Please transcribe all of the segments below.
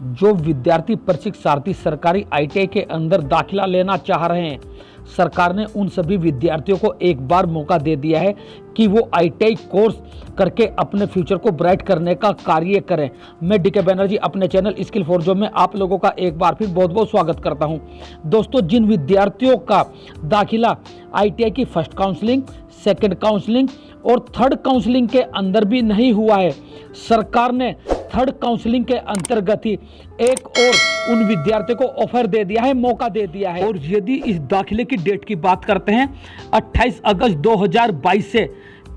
जो विद्यार्थी प्रशिक्षार्थी सरकारी आईटीआई के अंदर दाखिला लेना चाह रहे हैं, सरकार ने उन सभी विद्यार्थियों को एक बार मौका दे दिया है कि वो आईटीआई कोर्स करके अपने फ्यूचर को ब्राइट करने का कार्य करें। मैं डीके बनर्जी अपने चैनल स्किल फॉर जॉब में आप लोगों का एक बार फिर बहुत बहुत स्वागत करता हूं। दोस्तों, जिन विद्यार्थियों का दाखिला आईटीआई की फर्स्ट काउंसलिंग, सेकंड काउंसलिंग और थर्ड काउंसलिंग के अंदर भी नहीं हुआ है, सरकार ने थर्ड काउंसलिंग के अंतर्गत ही एक और उन विद्यार्थियों को ऑफर दे दिया है, मौका दे दिया है। और यदि इस दाखिले की डेट की बात करते हैं 28 अगस्त 2022 से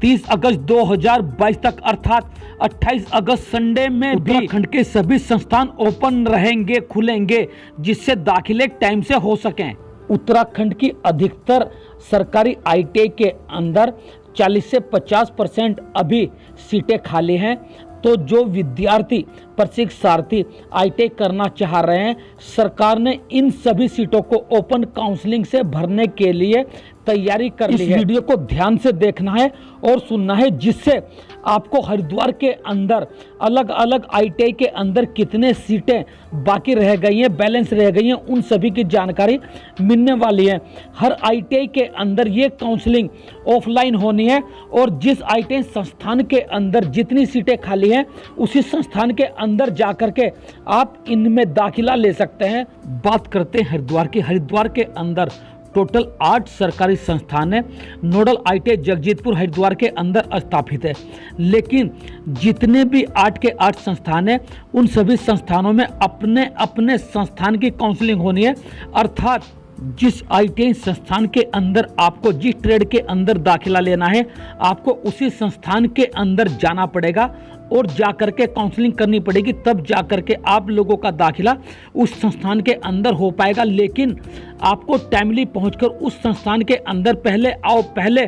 30 अगस्त 2022 तक, अर्थात 28 अगस्त संडे में भी उत्तराखंड के सभी संस्थान ओपन रहेंगे, खुलेंगे, जिससे दाखिले टाइम से हो सकें। उत्तराखंड की अधिकतर सरकारी आईटीआई के अंदर 40 से 50% अभी सीटें खाली हैं। तो जो विद्यार्थी प्रशिक्षार्थी आईटीआई करना चाह रहे हैं, सरकार ने इन सभी सीटों को ओपन काउंसलिंग से भरने के लिए तैयारी कर ली है। इस वीडियो को ध्यान से देखना है और सुनना है, जिससे आपको हरिद्वार के अंदर अलग अलग आईटीआई के अंदर कितने सीटें बाकी रह गई हैं, बैलेंस रह गई हैं, उन सभी की जानकारी मिलने वाली है। हर आईटीआई के अंदर ये काउंसलिंग ऑफलाइन होनी है और जिस आईटीआई संस्थान के अंदर जितनी सीटें खाली हैं, उसी संस्थान के अंदर जाकर के आप इनमें दाखिला ले सकते हैं। बात करते हैं हरिद्वार की। हरिद्वार के अंदर टोटल 8 सरकारी संस्थान है। नोडल आईटीआई जगजीतपुर हरिद्वार के अंदर स्थापित है, लेकिन जितने भी 8 के 8 संस्थान है, उन सभी संस्थानों में अपने अपने संस्थान की काउंसलिंग होनी है। अर्थात जिस आईटीआई संस्थान के अंदर आपको जिस ट्रेड के अंदर दाखिला लेना है, आपको उसी संस्थान के अंदर जाना पड़ेगा और जाकर के काउंसलिंग करनी पड़ेगी, तब जाकर के आप लोगों का दाखिला उस संस्थान के अंदर हो पाएगा। लेकिन आपको टाइमली पहुंचकर उस संस्थान के अंदर पहले आओ पहले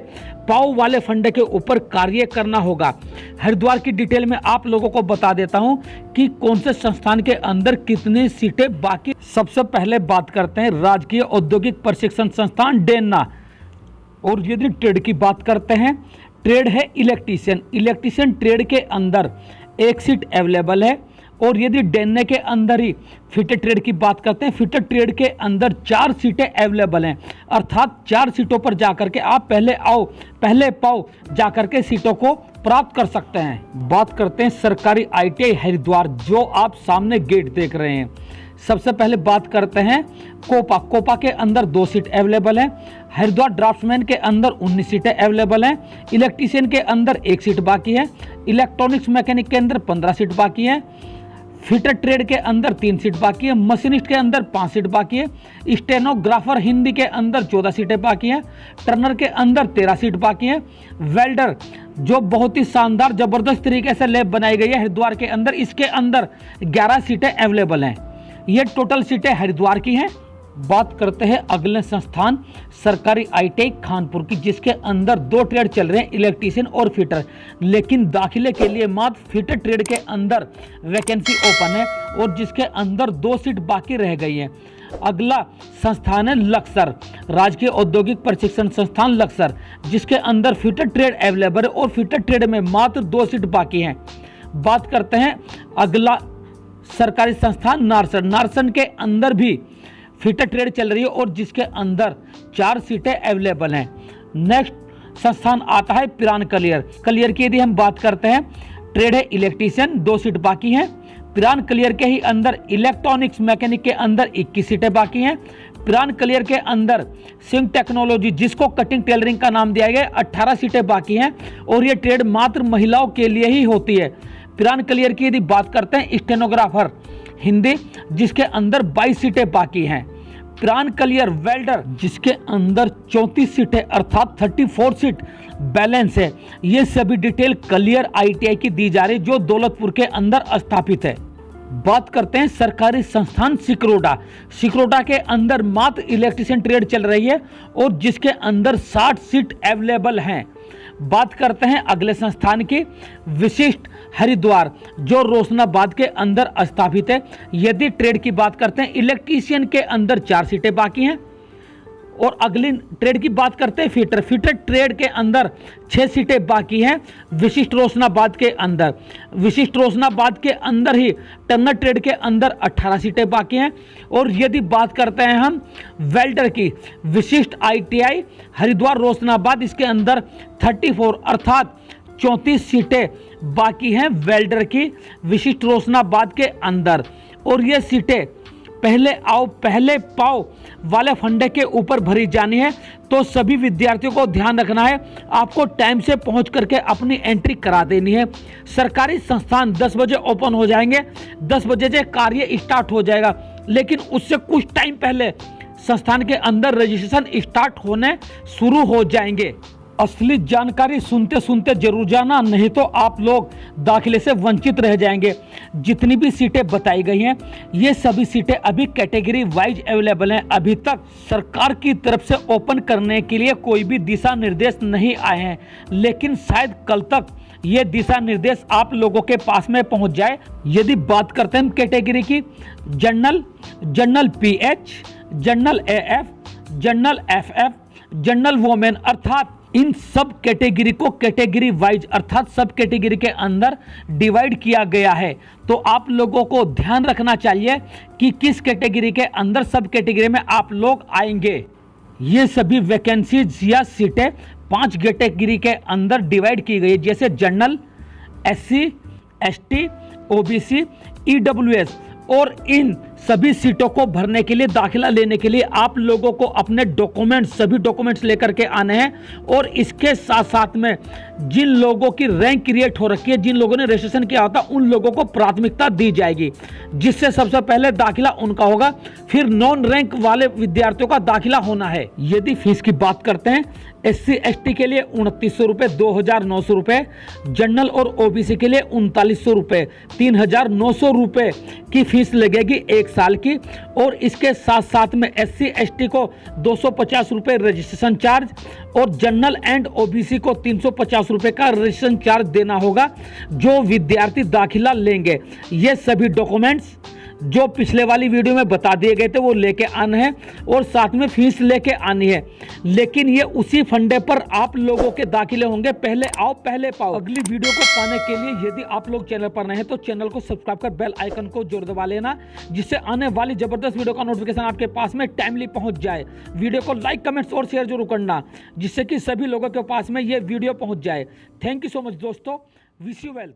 पाओ वाले फंडे के ऊपर कार्य करना होगा। हरिद्वार की डिटेल में आप लोगों को बता देता हूं कि कौन से संस्थान के अंदर कितनी सीटें बाकी। सबसे पहले बात करते हैं राजकीय औद्योगिक प्रशिक्षण संस्थान डेन्ना। और यदि ट्रेड की बात करते हैं, ट्रेड है इलेक्ट्रीशियन। इलेक्ट्रीशियन ट्रेड के अंदर एक सीट अवेलेबल है। और यदि डेन्ने के अंदर ही फिटर ट्रेड की बात करते हैं, फिटर ट्रेड के अंदर 4 सीटें अवेलेबल हैं। अर्थात 4 सीटों पर जाकर के आप पहले आओ पहले पाओ जाकर के सीटों को प्राप्त कर सकते हैं। बात करते हैं सरकारी आईटीआई हरिद्वार, जो आप सामने गेट देख रहे हैं। सबसे पहले बात करते हैं कोपा। कोपा के अंदर 2 सीट अवेलेबल हैं। हरिद्वार ड्राफ्ट्समैन के अंदर 19 सीटें अवेलेबल हैं। इलेक्ट्रीशियन के अंदर 1 सीट बाकी है। इलेक्ट्रॉनिक्स मैकेनिक के अंदर 15 सीट बाकी है। फिटर ट्रेड के अंदर 3 सीट बाकी है। मशीनिस्ट के अंदर 5 सीट बाकी है। स्टेनोग्राफर हिंदी के अंदर 14 सीटें बाकी हैं। टर्नर के अंदर 13 सीट बाकी है। वेल्डर, जो बहुत ही शानदार जबरदस्त तरीके से लैब बनाई गई है हरिद्वार के अंदर, इसके अंदर 11 सीटें अवेलेबल हैं। ये टोटल सीटें हरिद्वार की हैं। बात करते हैं अगले संस्थान सरकारी आईटीआई खानपुर की, जिसके अंदर 2 ट्रेड चल रहे हैं, इलेक्ट्रीशियन और फिटर। लेकिन दाखिले के लिए मात्र फिटर ट्रेड के अंदर वैकेंसी ओपन है और जिसके अंदर 2 सीट बाकी रह गई है। अगला संस्थान है लक्सर, राजकीय औद्योगिक प्रशिक्षण संस्थान लक्सर, जिसके अंदर फिटर ट्रेड अवेलेबल है और फिटर ट्रेड में मात्र 2 सीट बाकी हैं। बात करते हैं अगला सरकारी संस्थान नारसन। नारसन के अंदर भी फिटर ट्रेड चल रही है और जिसके अंदर 4 सीटें अवेलेबल हैं। नेक्स्ट संस्थान आता है पिरान कलियर। कलियर की यदि हम बात करते हैं, ट्रेड है इलेक्ट्रीशियन, 2 सीट बाकी हैं। पिरान कलियर के ही अंदर इलेक्ट्रॉनिक्स मैकेनिक के अंदर 21 सीटें बाकी हैं। पिरान कलियर के अंदर सिंग टेक्नोलॉजी, जिसको कटिंग टेलरिंग का नाम दिया गया, 18 सीटें बाकी हैं और ये ट्रेड मात्र महिलाओं के लिए ही होती है। पिरान कलियर की यदि बात करते हैं स्टेनोग्राफर हिंदी, जिसके अंदर 22 सीटें बाकी हैं। पिरान कलियर वेल्डर, जिसके अंदर 34 सीटें अर्थात 34 सीट बैलेंस है। ये सभी डिटेल कलियर आईटीआई की दी जा रही, जो दौलतपुर के अंदर स्थापित है। बात करते हैं सरकारी संस्थान सिक्रोडा। सिक्रोडा के अंदर मात्र इलेक्ट्रीशियन ट्रेड चल रही है और जिसके अंदर 60 सीट अवेलेबल हैं। बात करते हैं अगले संस्थान की विशिष्ट हरिद्वार, जो रोशनाबाद के अंदर स्थापित है। यदि ट्रेड की बात करते हैं, इलेक्ट्रीशियन के अंदर 4 सीटें बाकी हैं और अगली ट्रेड की बात करते हैं फीटर। फीटर ट्रेड के अंदर 6 सीटें बाकी हैं विशिष्ट रोशनाबाद के अंदर। विशिष्ट रोशनाबाद के अंदर ही टन्नर ट्रेड के अंदर 18 सीटें बाकी हैं। और यदि बात करते हैं हम वेल्डर की, विशिष्ट ITI हरिद्वार रोशनाबाद, इसके अंदर 34 अर्थात 34 सीटें बाकी हैं वेल्डर की विशिष्ट रोशनाबाद के अंदर। और ये सीटें पहले आओ पहले पाओ वाले फंडे के ऊपर भरी जानी है। तो सभी विद्यार्थियों को ध्यान रखना है, आपको टाइम से पहुंच करके अपनी एंट्री करा देनी है। सरकारी संस्थान 10 बजे ओपन हो जाएंगे, 10 बजे से कार्य स्टार्ट हो जाएगा, लेकिन उससे कुछ टाइम पहले संस्थान के अंदर रजिस्ट्रेशन स्टार्ट होने शुरू हो जाएंगे। असली जानकारी सुनते सुनते जरूर जाना, नहीं तो आप लोग दाखिले से वंचित रह जाएंगे। जितनी भी सीटें बताई गई हैं ये सभी सीटें अभी कैटेगरी वाइज अवेलेबल हैं। अभी तक सरकार की तरफ से ओपन करने के लिए कोई भी दिशा निर्देश नहीं आए हैं, लेकिन शायद कल तक ये दिशा निर्देश आप लोगों के पास में पहुंच जाए। यदि बात करते हैं कैटेगरी की, general, general PH, general AF, general FF, general women, अर्थात इन सब कैटेगरी को कैटेगरी वाइज अर्थात सब कैटेगरी के अंदर डिवाइड किया गया है। तो आप लोगों को ध्यान रखना चाहिए कि किस कैटेगरी के अंदर सब कैटेगरी में आप लोग आएंगे। ये सभी वैकेंसीज या सीटें 5 कैटेगरी के अंदर डिवाइड की गई है, जैसे general, SC, ST, OBC, EWS। और इन सभी सीटों को भरने के लिए, दाखिला लेने के लिए आप लोगों को अपने डॉक्यूमेंट्स, सभी डॉक्यूमेंट्स लेकर के आने हैं। और इसके साथ साथ में जिन लोगों की रैंक क्रिएट हो रखी है, जिन लोगों ने रजिस्ट्रेशन किया होता, उन लोगों को प्राथमिकता दी जाएगी, जिससे सबसे पहले दाखिला उनका होगा, फिर नॉन रैंक वाले विद्यार्थियों का दाखिला होना है। यदि फीस की बात करते हैं, SC ST के लिए 2900 रुपये, 2900 रुपये, जनरल और OBC के लिए 3900 रुपये, 3900 रुपये की फीस लगेगी 1 साल की। और इसके साथ साथ में SC ST को 250 रुपये रजिस्ट्रेशन चार्ज और जनरल एंड OBC को 350 रुपये का रजिस्ट्रेशन चार्ज देना होगा जो विद्यार्थी दाखिला लेंगे। ये सभी डॉक्यूमेंट्स जो पिछले वाली वीडियो में बता दिए गए थे वो लेके आना है और साथ में फीस लेके आनी है। लेकिन ये उसी फंडे पर आप लोगों के दाखिले होंगे, पहले आओ पहले पाओ। अगली वीडियो को पाने के लिए यदि आप लोग चैनल पर नए हैं तो चैनल को सब्सक्राइब कर बेल आइकन को जोर दबा लेना, जिससे आने वाली जबरदस्त वीडियो का नोटिफिकेशन आपके पास में टाइमली पहुंच जाए। वीडियो को लाइक, कमेंट्स और शेयर जरूर करना, जिससे कि सभी लोगों के पास में ये वीडियो पहुंच जाए। थैंक यू सो मच दोस्तों, विश यू वेल।